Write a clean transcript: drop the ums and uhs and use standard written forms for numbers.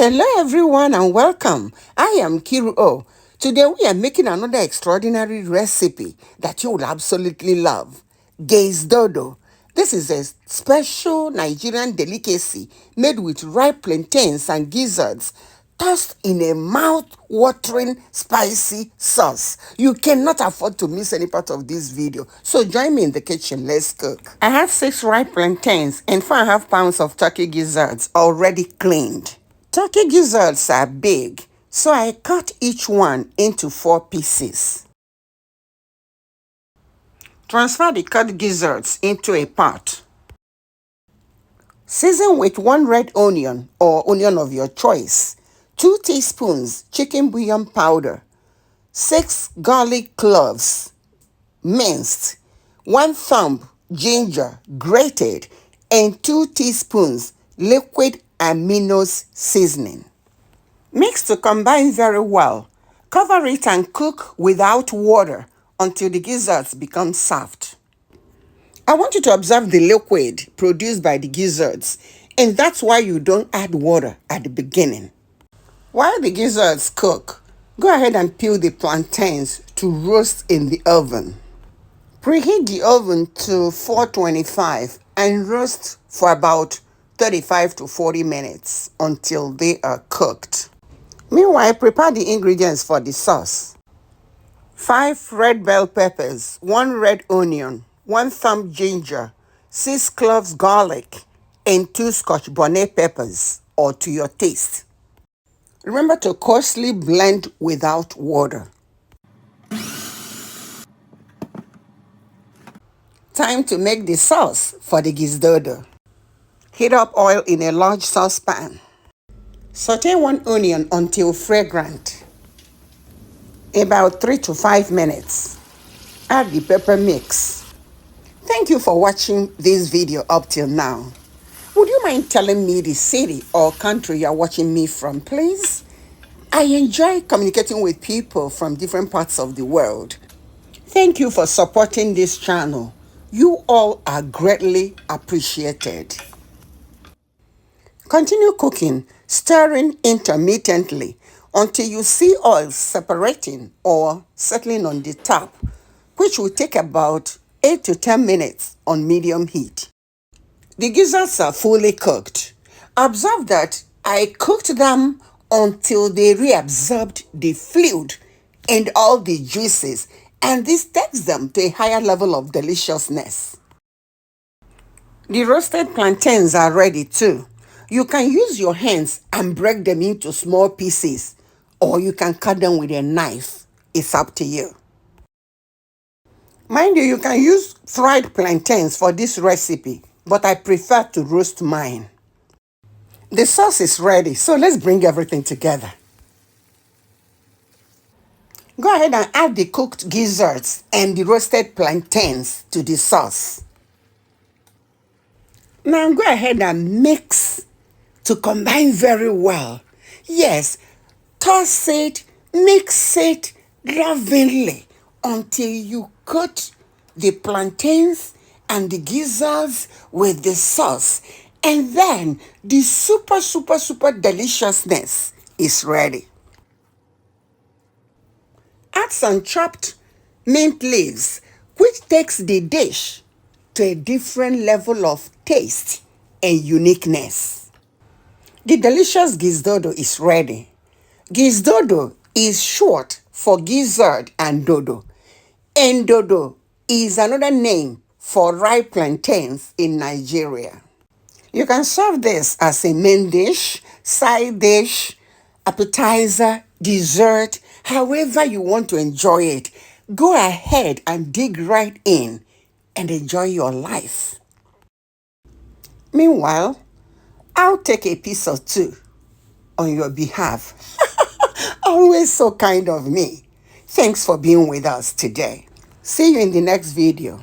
Hello everyone and welcome. I am Nkiru. Today we are making another extraordinary recipe that you will absolutely love. Gizdodo. This is a special Nigerian delicacy made with ripe plantains and gizzards, tossed in a mouth-watering spicy sauce. You cannot afford to miss any part of this video, so join me in the kitchen. Let's cook. I have 6 ripe plantains and 4.5 pounds of turkey gizzards already cleaned. Turkey gizzards are big, so I cut each one into 4 pieces. Transfer the cut gizzards into a pot. Season with 1 red onion or onion of your choice, 2 teaspoons chicken bouillon powder, 6 garlic cloves, minced, 1 thumb ginger grated, and 2 teaspoons liquid aminos seasoning. Mix to combine very well. Cover it and cook without water until the gizzards become soft. I want you to observe the liquid produced by the gizzards, and that's why you don't add water at the beginning. While the gizzards cook, go ahead and peel the plantains to roast in the oven. Preheat the oven to 425 and roast for about 35 to 40 minutes until they are cooked. Meanwhile, prepare the ingredients for the sauce. 5 red bell peppers, 1 red onion, 1 thumb ginger, 6 cloves garlic, and 2 scotch bonnet peppers, or to your taste. Remember to coarsely blend without water. Time to make the sauce for the Gizdodo. Heat up oil in a large saucepan. Saute 1 onion until fragrant. About 3 to 5 minutes. Add the pepper mix. Thank you for watching this video up till now. Would you mind telling me the city or country you're watching me from, please? I enjoy communicating with people from different parts of the world. Thank you for supporting this channel. You all are greatly appreciated. Continue cooking, stirring intermittently until you see oil separating or settling on the top, which will take about 8 to 10 minutes on medium heat. The gizzards are fully cooked. Observe that I cooked them until they reabsorbed the fluid and all the juices, and this takes them to a higher level of deliciousness. The roasted plantains are ready too. You can use your hands and break them into small pieces, or you can cut them with a knife. It's up to you. Mind you, you can use fried plantains for this recipe, but I prefer to roast mine. The sauce is ready, so let's bring everything together. Go ahead and add the cooked gizzards and the roasted plantains to the sauce. Now go ahead and mix to combine very well. Yes, toss it, mix it lovingly until you coat the plantains and the gizzards with the sauce. And then the super deliciousness is ready. Add some chopped mint leaves, which takes the dish to a different level of taste and uniqueness. The delicious Gizdodo is ready. Gizdodo is short for gizzard and dodo. And dodo is another name for ripe plantains in Nigeria. You can serve this as a main dish, side dish, appetizer, dessert, however you want to enjoy it. Go ahead and dig right in and enjoy your life. Meanwhile, I'll take a piece or two on your behalf. Always so kind of me. Thanks for being with us today. See you in the next video.